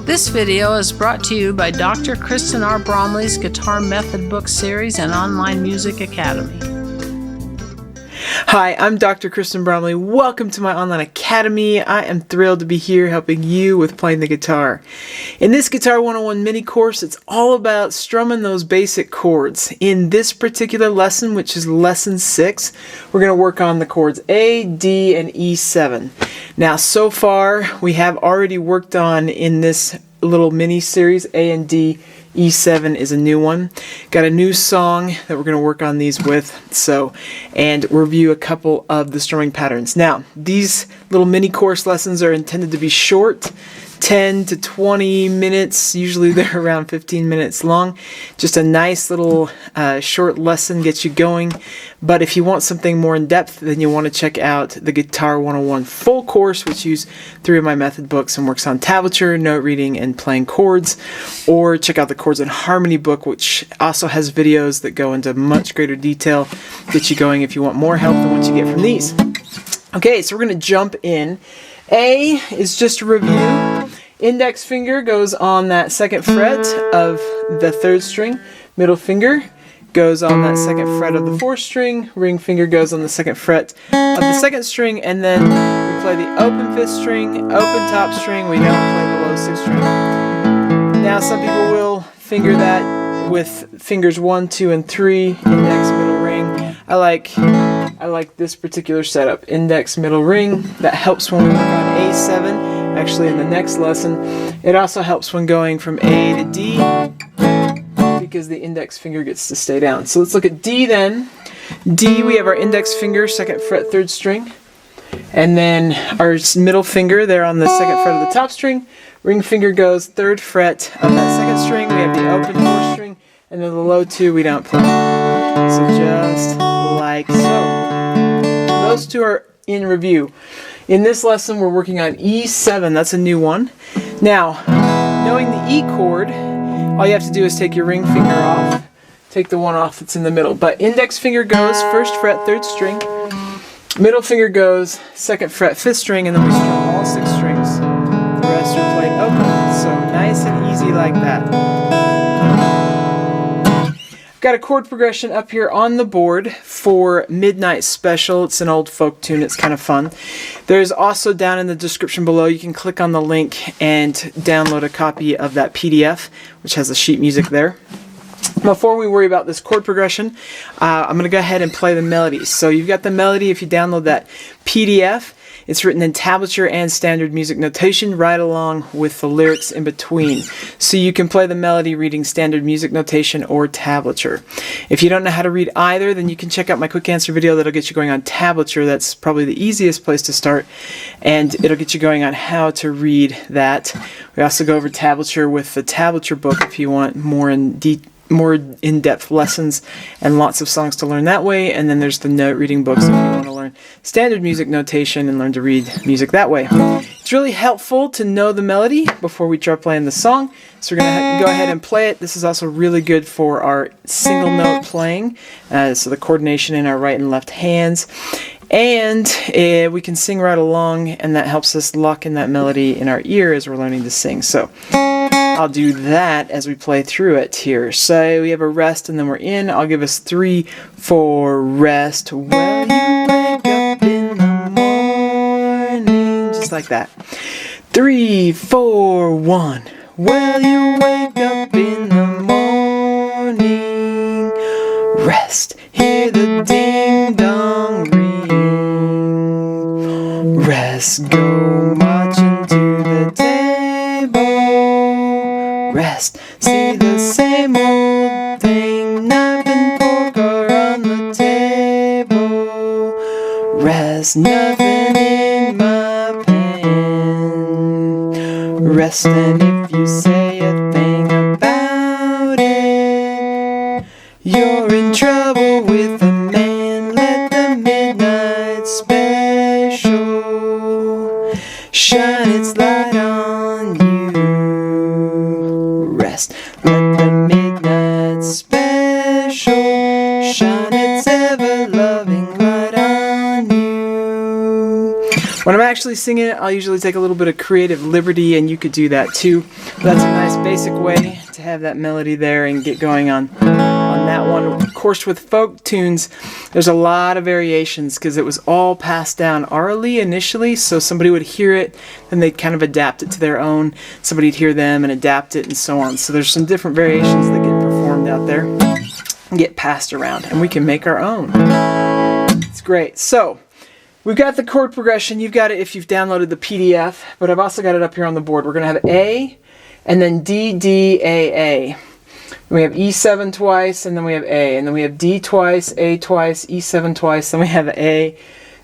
This video is brought to you by Dr. Kristen R. Bromley's Guitar Method Book Series and Online Music Academy. Hi, I'm Dr. Kristen Bromley. Welcome to my online academy. I am thrilled to be here helping you with playing the guitar. In this Guitar 101 mini course, it's all about strumming those basic chords. In this particular lesson, which is lesson 6, we're going to work on the chords A, D, and E7. Now, so far, we have already worked on in this little mini series A and D. E7 is a new one. Got a new song that we're going to work on these with, and review a couple of the strumming patterns. Now, these little mini course lessons are intended to be short, 10 to 20 minutes. Usually they're around 15 minutes long. Just a nice little short lesson, gets you going. But if you want something more in depth, then you'll want to check out the Guitar 101 full course, which uses 3 of my method books and works on tablature, note reading, and playing chords. Or check out the Chords and Harmony book, which also has videos that go into much greater detail, get you going if you want more help than what you get from these. Okay, so we're going to jump in. A is just a review. Index finger goes on that 2nd fret of the 3rd string. Middle finger goes on that 2nd fret of the 4th string. Ring finger goes on the 2nd fret of the 2nd string. And then we play the open 5th string, open top string. We don't play the low 6th string. Now some people will finger that with fingers 1, 2, and 3. Index, middle, ring. I like this particular setup. Index, middle, ring. That helps when we work on A7. Actually, in the next lesson, it also helps when going from A to D because the index finger gets to stay down. So let's look at D then. D, we have our index finger, 2nd fret, 3rd string. And then our middle finger there on the 2nd fret of the top string. Ring finger goes 3rd fret of that 2nd string. We have the open 4th string. And then the low 2 we don't play. So just like so. Those two are in review. In this lesson, we're working on E7. That's a new one. Now, knowing the E chord, all you have to do is take your ring finger off. Take the one off that's in the middle. But index finger goes 1st fret, 3rd string. Middle finger goes 2nd fret, 5th string, and then we strum all 6 strings. The rest are played open. So nice and easy like that. Got a chord progression up here on the board for Midnight Special. It's an old folk tune. It's kind of fun. There's also down in the description below, you can click on the link and download a copy of that PDF, which has the sheet music there. Before we worry about this chord progression, I'm going to go ahead and play the melodies. So you've got the melody if you download that PDF. It's written in tablature and standard music notation right along with the lyrics in between. So you can play the melody reading standard music notation or tablature. If you don't know how to read either, then you can check out my quick answer video that'll get you going on tablature. That's probably the easiest place to start, and it'll get you going on how to read that. We also go over tablature with the tablature book if you want more in-depth lessons and lots of songs to learn that way. And then there's the note reading books if you want to learn standard music notation and learn to read music that way. It's really helpful to know the melody before we start playing the song. So we're going to go ahead and play it. This is also really good for our single note playing, so the coordination in our right and left hands. And we can sing right along, and that helps us lock in that melody in our ear as we're learning to sing. So I'll do that as we play through it here. So we have a rest and then we're in. I'll give us 3, 4, rest. Well, you wake up in the morning. Just like that. 3, 4, 1. Well, you wake up in the morning. Rest. Hear the ding-dong ring. Rest. Go marching to the table. Rest. See the same old thing. Knife and fork are on the table. Rest. Nothing in my pen. Rest, and if you say a thing about it, you're in trouble with the man. Let the midnight special shine its light on you. Rest. Let the midnight special shine its ever-loving light on you. When I'm actually sing it, I'll usually take a little bit of creative liberty, and you could do that too. That's a nice basic way to have that melody there and get going on that one. Of course, with folk tunes, there's a lot of variations because it was all passed down orally initially, so somebody would hear it, then they'd kind of adapt it to their own. Somebody'd hear them and adapt it and so on. So there's some different variations that get performed out there and get passed around, and we can make our own. It's great. So we've got the chord progression. You've got it if you've downloaded the PDF, but I've also got it up here on the board. We're going to have A, and then D, D, A, A. We have E7 twice, and then we have A, and then we have D twice, A twice, E7 twice, then we have A,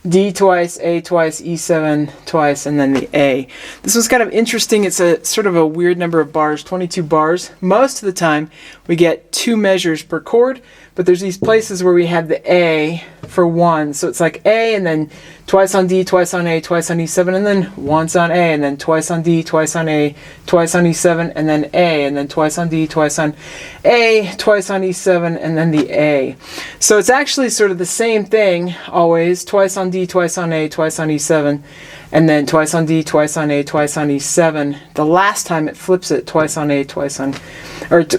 D twice, A twice, E7 twice, and then the A. This was kind of interesting. It's a sort of a weird number of bars, 22 bars. Most of the time we get 2 measures per chord, but there's these places where we have the A for 1. So it's like A, and then twice on D, twice on A, twice on E7, and then once on A, and then twice on D, twice on A, twice on E7, and then A, and then twice on D, twice on A, twice on E7, and then the A. So it's actually sort of the same thing always, twice on D, twice on A, twice on E7, and then twice on D, twice on A, twice on E7. The last time it flips it, twice on A, twice on, or it's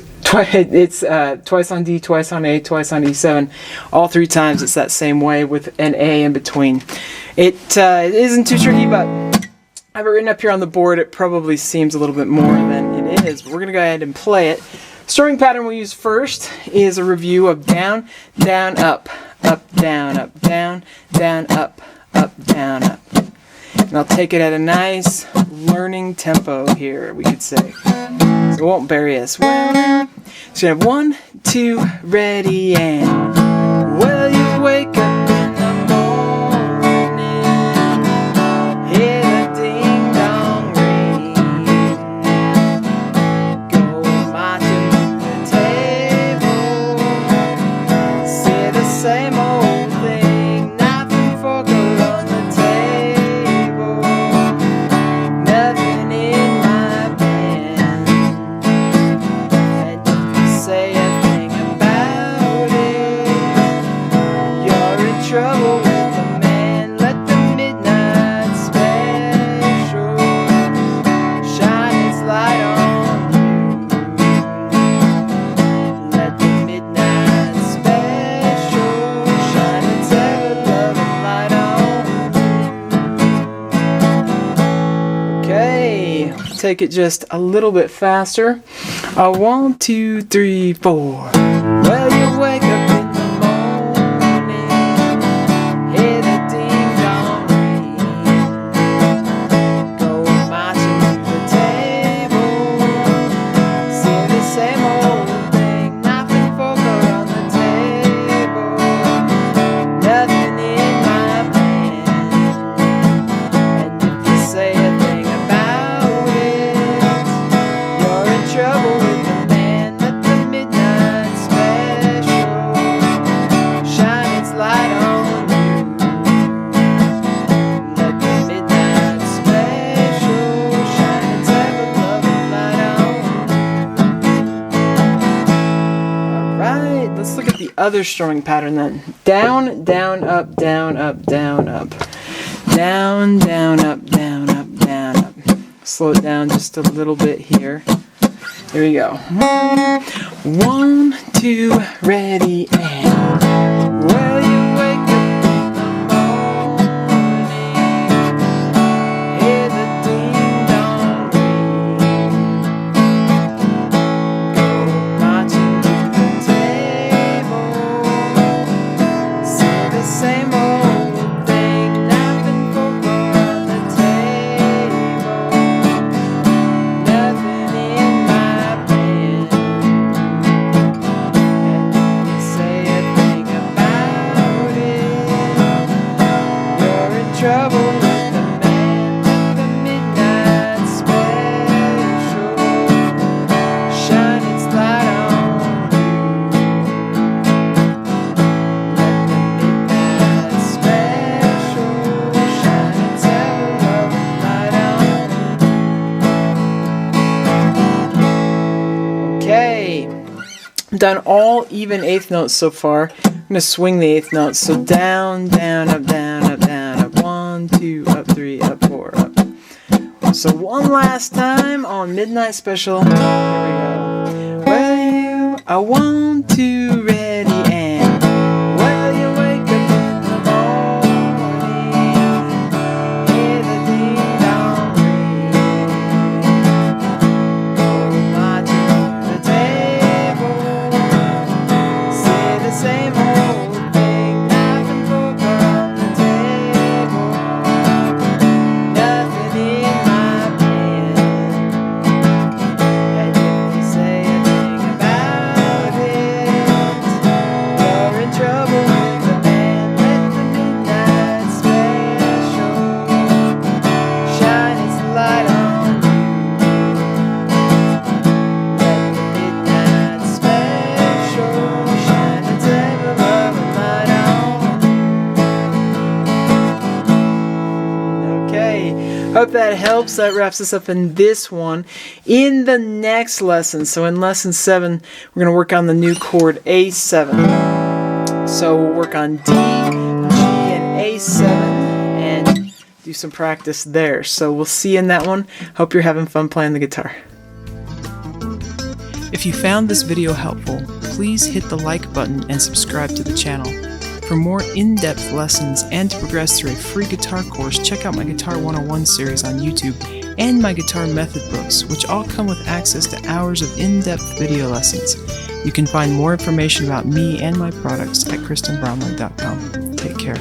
twice on D, twice on A, twice on E7. All 3 times it's that same way with an A in between. It isn't too tricky, but I have it written up here on the board. It probably seems a little bit more than it is, but we're going to go ahead and play it. Strumming pattern we use first is a review of down, down, up, up, down, up, down, down, up, down, up. And I'll take it at a nice learning tempo here, we could say. So it won't bury us. Well, so you have 1, 2, ready, and well, you wake up in the morning, hear the ding dong ring, go marching to the table, say the same old thing, nothing for good on the table, nothing in my band, and if you say a thing about it, you're in trouble with the man. Let the midnight special shine its light on you. Let the midnight special shine its ever-loving light on you. Okay, take it just a little bit faster. 1, 2, 3, 4. Well, you wake up in the morning, hear the ding dong ring, go marching to the table, say the same old thing, nothing for good on the table, nothing in my plan, and if you say a thing about it, you're in trouble with the man. Let the midnight special shine its light on you. Let the midnight special shine its ever-loving light on you. Alright, let's look at the other strumming pattern then. Down, down, up, down, up, down, up. Down, down, up, down, up, down, up. Slow it down just a little bit here. Here we go. 1, 2, ready, and well, you wake up in the morning, hear the ding dong ring, go marching to the table, say the same old thing, nothing for good on the table, nothing in my band, and if you say a thing about it, you're in trouble with the man. The midnight special shine its light on you. Let the midnight special shine its ever-loving light on you. Okay, I've done all even eighth notes so far. I'm going to swing the eighth notes. So down, down, up, down, up, down, up. 1, 2, up, 3, up, So one last time on Midnight Special. Here we go. Well, you are one, two, ready, and well, you wake up in the morning, hear the ding-dong ring, go march to the table, say the same old thing, knife and fork on the table, nothing in my pen, and if you say a thing about it, you're in trouble with the band. Let the midnight special shine its light on you. Let the midnight special shine its ever-loving light on you. Okay, hope that helps. That wraps us up in this one. In the next lesson, so in lesson 7, we're going to work on the new chord A7. So we'll work on D, G, and A7 and do some practice there. So we'll see you in that one. Hope you're having fun playing the guitar. If you found this video helpful, please hit the like button and subscribe to the channel. For more in-depth lessons and to progress through a free guitar course, check out my Guitar 101 series on YouTube and my guitar method books, which all come with access to hours of in-depth video lessons. You can find more information about me and my products at KristenBromley.com. Take care.